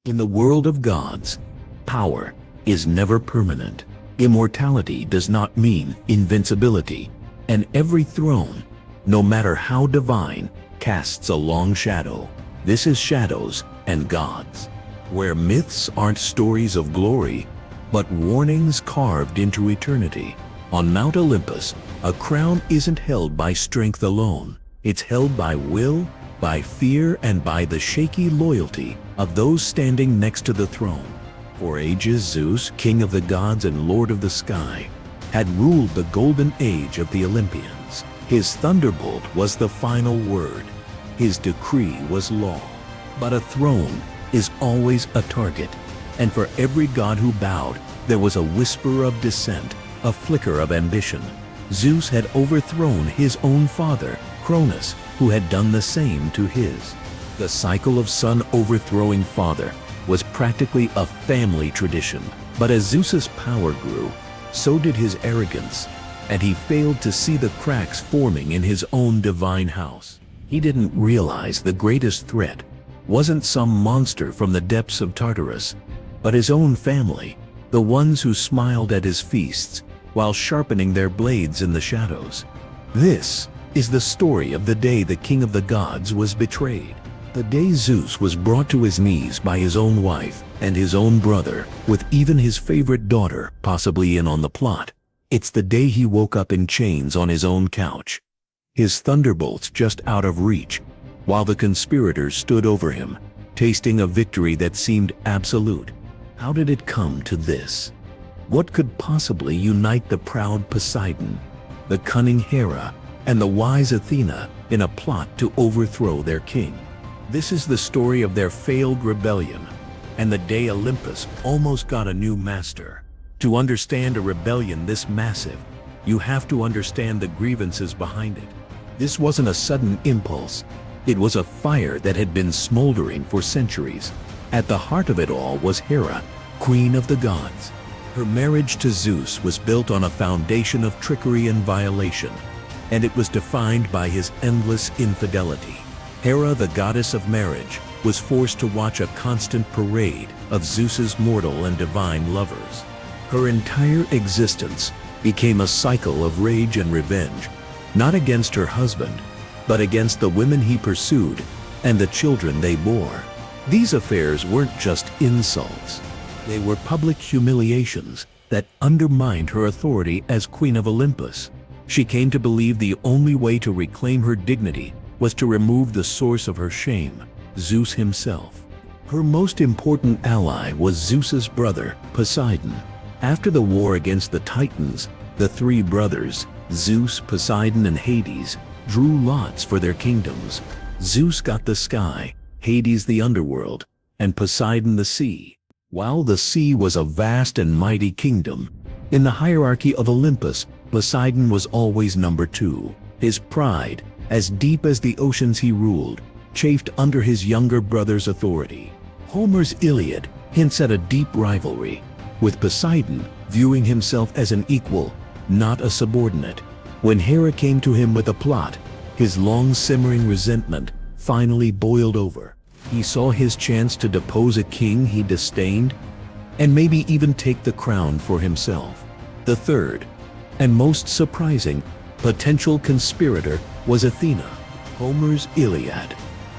In the world of gods, power is never permanent. Immortality does not mean invincibility, and every throne, no matter how divine, casts a long shadow. This is Shadows and Gods, where myths aren't stories of glory, but warnings carved into eternity. On Mount Olympus, a crown isn't held by strength alone. It's held by will, by fear, and by the shaky loyalty of those standing next to the throne. For ages, Zeus, king of the gods and lord of the sky, had ruled the golden age of the Olympians. His thunderbolt was the final word. His decree was law. But a throne is always a target, and for every god who bowed, there was a whisper of dissent, a flicker of ambition. Zeus had overthrown his own father, Cronus, who had done the same to his. The cycle of son overthrowing father was practically a family tradition. But as Zeus's power grew, so did his arrogance, and he failed to see the cracks forming in his own divine house. He didn't realize the greatest threat wasn't some monster from the depths of Tartarus, but his own family, the ones who smiled at his feasts while sharpening their blades in the shadows. This is the story of the day the king of the gods was betrayed. The day Zeus was brought to his knees by his own wife and his own brother, with even his favorite daughter possibly in on the plot. It's the day he woke up in chains on his own couch, his thunderbolts just out of reach, while the conspirators stood over him, tasting a victory that seemed absolute. How did it come to this? What could possibly unite the proud Poseidon, the cunning Hera, and the wise Athena in a plot to overthrow their king? This is the story of their failed rebellion, and the day Olympus almost got a new master. To understand a rebellion this massive, you have to understand the grievances behind it. This wasn't a sudden impulse. It was a fire that had been smoldering for centuries. At the heart of it all was Hera, queen of the gods. Her marriage to Zeus was built on a foundation of trickery and violation, and it was defined by his endless infidelity. Hera, the goddess of marriage, was forced to watch a constant parade of Zeus's mortal and divine lovers. Her entire existence became a cycle of rage and revenge, not against her husband, but against the women he pursued and the children they bore. These affairs weren't just insults. They were public humiliations that undermined her authority as Queen of Olympus. She came to believe the only way to reclaim her dignity was to remove the source of her shame, Zeus himself. Her most important ally was Zeus's brother, Poseidon. After the war against the Titans, the three brothers, Zeus, Poseidon, and Hades, drew lots for their kingdoms. Zeus got the sky, Hades the underworld, and Poseidon the sea. While the sea was a vast and mighty kingdom, in the hierarchy of Olympus, Poseidon was always number two. His pride, as deep as the oceans he ruled, chafed under his younger brother's authority. Homer's Iliad hints at a deep rivalry, with Poseidon viewing himself as an equal, not a subordinate. When Hera came to him with a plot, his long-simmering resentment finally boiled over. He saw his chance to depose a king he disdained, and maybe even take the crown for himself. The third, and most surprising, potential conspirator was Athena. Homer's Iliad,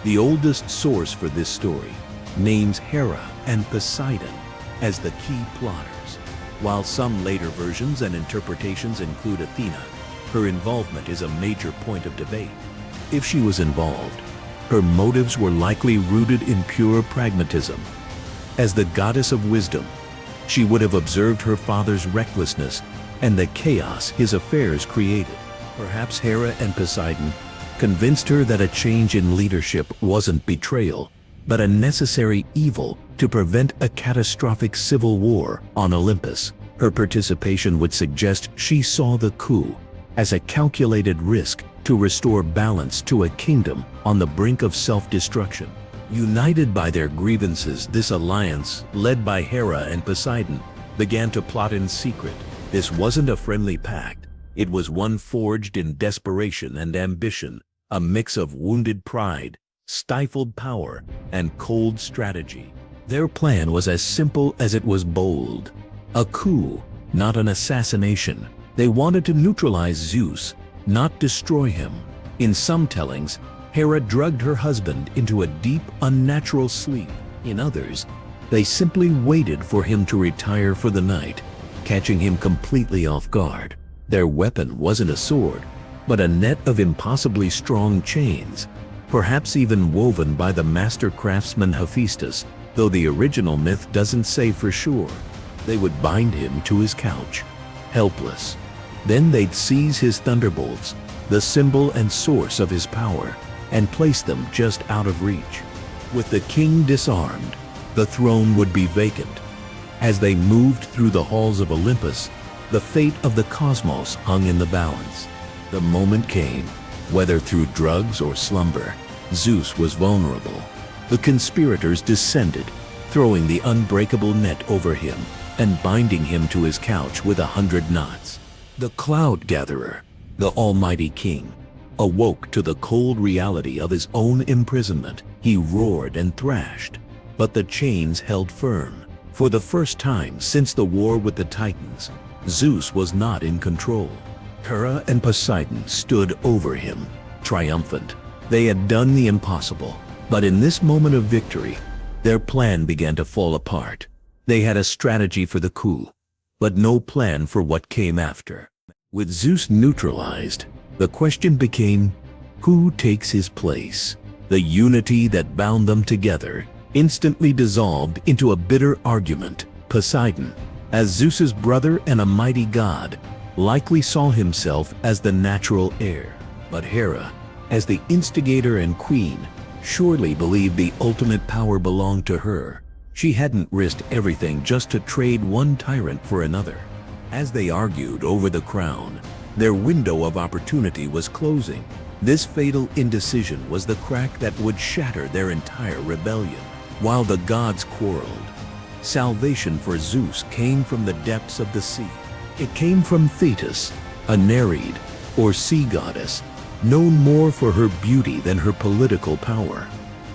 the oldest source for this story, names Hera and Poseidon as the key plotters. While some later versions and interpretations include Athena, her involvement is a major point of debate. If she was involved, her motives were likely rooted in pure pragmatism. As the goddess of wisdom, she would have observed her father's recklessness and the chaos his affairs created. Perhaps Hera and Poseidon convinced her that a change in leadership wasn't betrayal, but a necessary evil to prevent a catastrophic civil war on Olympus. Her participation would suggest she saw the coup as a calculated risk to restore balance to a kingdom on the brink of self-destruction. United by their grievances, this alliance, led by Hera and Poseidon, began to plot in secret. This wasn't a friendly pact. It was one forged in desperation and ambition, a mix of wounded pride, stifled power, and cold strategy. Their plan was as simple as it was bold. A coup, not an assassination. They wanted to neutralize Zeus, not destroy him. In some tellings, Hera drugged her husband into a deep, unnatural sleep. In others, they simply waited for him to retire for the night, catching him completely off guard. Their weapon wasn't a sword, but a net of impossibly strong chains, perhaps even woven by the master craftsman Hephaestus, though the original myth doesn't say for sure. They would bind him to his couch, helpless. Then they'd seize his thunderbolts, the symbol and source of his power, and place them just out of reach. With the king disarmed, the throne would be vacant. As they moved through the halls of Olympus, the fate of the cosmos hung in the balance. The moment came, whether through drugs or slumber, Zeus was vulnerable. The conspirators descended, throwing the unbreakable net over him and binding him to his couch with 100 knots. The cloud gatherer, the almighty king, awoke to the cold reality of his own imprisonment. He roared and thrashed, but the chains held firm. For the first time since the war with the Titans, Zeus was not in control. Hera and Poseidon stood over him, triumphant. They had done the impossible, but in this moment of victory, their plan began to fall apart. They had a strategy for the coup, but no plan for what came after. With Zeus neutralized, the question became, who takes his place? The unity that bound them together instantly dissolved into a bitter argument. Poseidon, as Zeus's brother and a mighty god, likely saw himself as the natural heir. But Hera, as the instigator and queen, surely believed the ultimate power belonged to her. She hadn't risked everything just to trade one tyrant for another. As they argued over the crown, their window of opportunity was closing. This fatal indecision was the crack that would shatter their entire rebellion. While the gods quarreled, salvation for Zeus came from the depths of the sea. It came from Thetis, a Nereid, or sea goddess, known more for her beauty than her political power.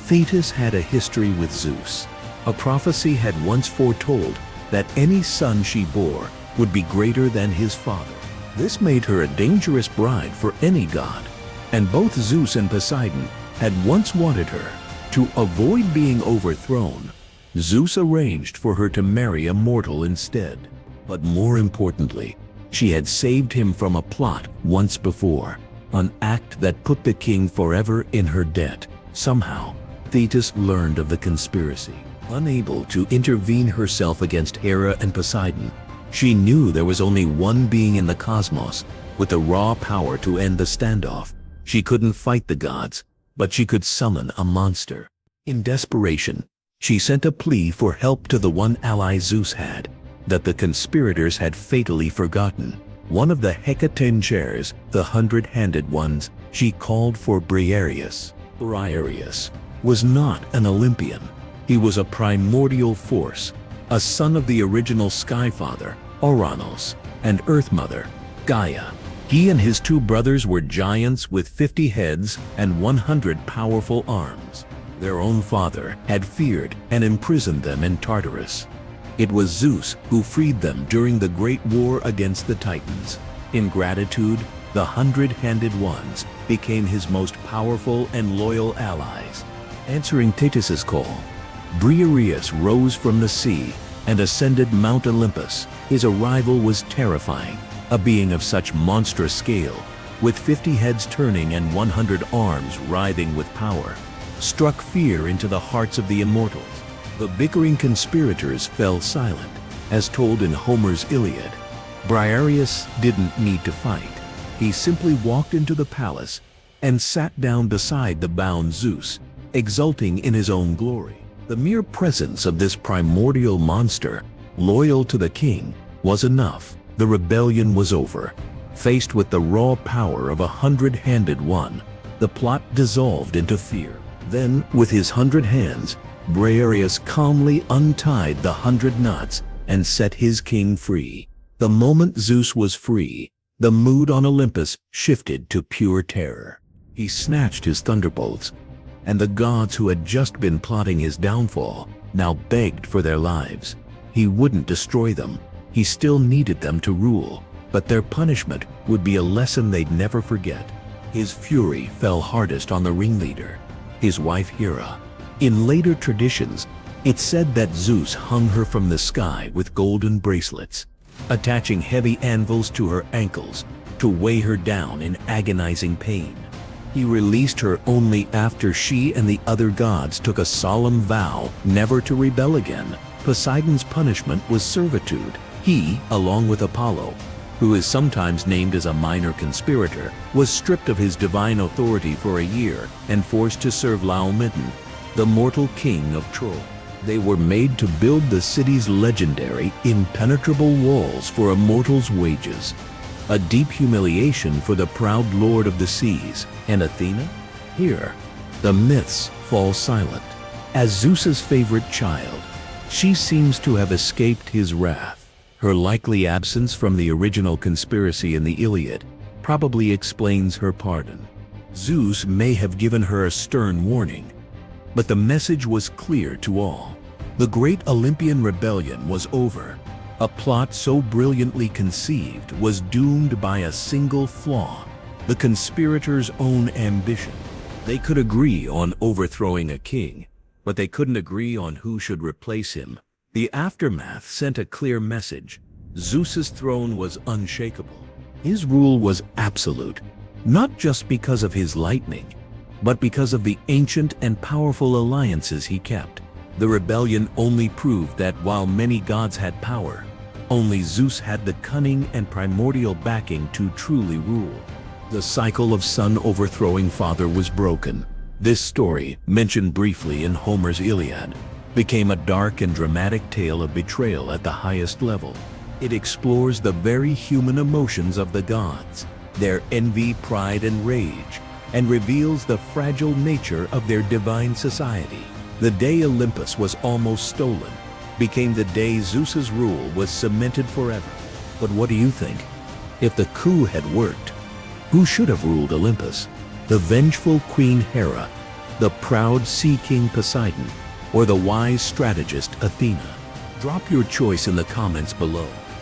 Thetis had a history with Zeus. A prophecy had once foretold that any son she bore would be greater than his father. This made her a dangerous bride for any god, and both Zeus and Poseidon had once wanted her. To avoid being overthrown, Zeus arranged for her to marry a mortal instead. But more importantly, she had saved him from a plot once before, an act that put the king forever in her debt. Somehow, Thetis learned of the conspiracy. Unable to intervene herself against Hera and Poseidon, she knew there was only one being in the cosmos with the raw power to end the standoff. She couldn't fight the gods, but she could summon a monster. In desperation, she sent a plea for help to the one ally Zeus had, that the conspirators had fatally forgotten. One of the Hecatombs, the Hundred-Handed Ones, she called for Briareus. Briareus was not an Olympian. He was a primordial force, a son of the original Skyfather, Ouranos, and Earth Mother, Gaia. He and his two brothers were giants with 50 heads and 100 powerful arms. Their own father had feared and imprisoned them in Tartarus. It was Zeus who freed them during the Great War against the Titans. In gratitude, the Hundred-Handed Ones became his most powerful and loyal allies. Answering Thetis's call, Briareus rose from the sea and ascended Mount Olympus. His arrival was terrifying. A being of such monstrous scale, with 50 heads turning and 100 arms writhing with power, struck fear into the hearts of the immortals. The bickering conspirators fell silent. As told in Homer's Iliad, Briareus didn't need to fight. He simply walked into the palace and sat down beside the bound Zeus, exulting in his own glory. The mere presence of this primordial monster, loyal to the king, was enough. The rebellion was over. Faced with the raw power of a hundred-handed one, the plot dissolved into fear. Then, with his 100 hands, Briareus calmly untied the 100 knots and set his king free. The moment Zeus was free, the mood on Olympus shifted to pure terror. He snatched his thunderbolts, and the gods who had just been plotting his downfall now begged for their lives. He wouldn't destroy them. He still needed them to rule, but their punishment would be a lesson they'd never forget. His fury fell hardest on the ringleader, his wife Hera. In later traditions, it's said that Zeus hung her from the sky with golden bracelets, attaching heavy anvils to her ankles to weigh her down in agonizing pain. He released her only after she and the other gods took a solemn vow never to rebel again. Poseidon's punishment was servitude. He, along with Apollo, who is sometimes named as a minor conspirator, was stripped of his divine authority for a year and forced to serve Laomedon, the mortal king of Troy. They were made to build the city's legendary, impenetrable walls for a mortal's wages. A deep humiliation for the proud lord of the seas. And Athena? Here, the myths fall silent. As Zeus's favorite child, she seems to have escaped his wrath. Her likely absence from the original conspiracy in the Iliad probably explains her pardon. Zeus may have given her a stern warning, but the message was clear to all. The great Olympian rebellion was over. A plot so brilliantly conceived was doomed by a single flaw: the conspirators' own ambition. They could agree on overthrowing a king, but they couldn't agree on who should replace him. The aftermath sent a clear message. Zeus's throne was unshakable. His rule was absolute, not just because of his lightning, but because of the ancient and powerful alliances he kept. The rebellion only proved that while many gods had power, only Zeus had the cunning and primordial backing to truly rule. The cycle of son overthrowing father was broken. This story, mentioned briefly in Homer's Iliad, became a dark and dramatic tale of betrayal at the highest level. It explores the very human emotions of the gods, their envy, pride, and rage, and reveals the fragile nature of their divine society. The day Olympus was almost stolen became the day Zeus's rule was cemented forever. But what do you think? If the coup had worked, who should have ruled Olympus? The vengeful Queen Hera, the proud Sea King Poseidon, or the wise strategist Athena? Drop your choice in the comments below.